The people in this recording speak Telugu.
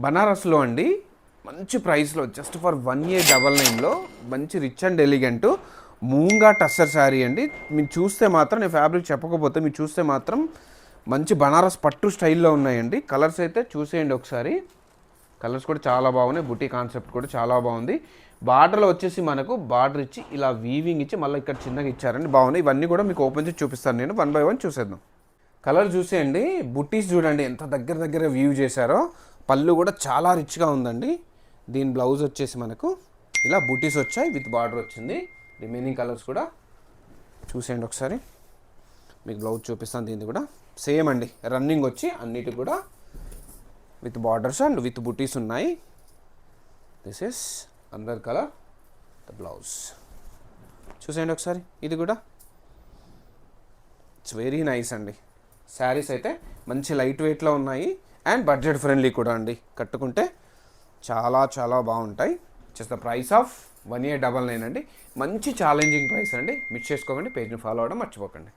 బనారస్లో అండి మంచి ప్రైస్లో జస్ట్ ఫర్ 1899లో మంచి rich and elegant మూంగా tussar sari అండి. మీరు చూస్తే మాత్రం, నేను ఫ్యాబ్రిక్ చెప్పకపోతే మీరు చూస్తే మాత్రం మంచి బనారస్ పట్టు స్టైల్లో ఉన్నాయండి. కలర్స్ అయితే చూసేయండి ఒకసారి. కలర్స్ కూడా చాలా బాగున్నాయి. బుటీ కాన్సెప్ట్ కూడా చాలా బాగుంది. బార్డర్లో వచ్చేసి మనకు బార్డర్ ఇచ్చి ఇలా వీవింగ్ ఇచ్చి మళ్ళీ ఇక్కడ చిన్నగా ఇచ్చారండి. బాగున్నాయి. ఇవన్నీ కూడా మీకు ఓపెన్ చేసి చూపిస్తాను నేను. 1 బై 1 చూసేద్దాం. కలర్ చూసేయండి. బుట్టీస్ చూడండి ఎంత దగ్గర దగ్గర వ్యూ చేశారో. పళ్ళు కూడా చాలా రిచ్గా ఉందండి. దీని బ్లౌజ్ వచ్చేసి మనకు ఇలా బుట్టీస్ వచ్చాయి, విత్ బార్డర్ వచ్చింది. రిమైనింగ్ కలర్స్ కూడా చూసేయండి ఒకసారి. మీకు బ్లౌజ్ చూపిస్తాను. దీన్ని కూడా సేమ్ అండి, రన్నింగ్ వచ్చి అన్నిటి కూడా విత్ బార్డర్స్ అండ్ విత్ బుటీస్ ఉన్నాయి. దిస్ ఇస్ అందర్ కలర్ ద బ్లౌజ్. చూసేయండి ఒకసారి. ఇది కూడా ఇట్స్ వెరీ నైస్ అండి. శారీస్ అయితే మంచి లైట్ వెయిట్లో ఉన్నాయి అండ్ బడ్జెట్ ఫ్రెండ్లీ కూడా అండి. కట్టుకుంటే చాలా చాలా బాగుంటాయి. జస్ట్ ద ప్రైస్ ఆఫ్ 1899 అండి. మంచి ఛాలెంజింగ్ ప్రైస్ అండి. మిస్ చేసుకోకండి. పేజ్ని ఫాలో అవ్వడం మర్చిపోకండి.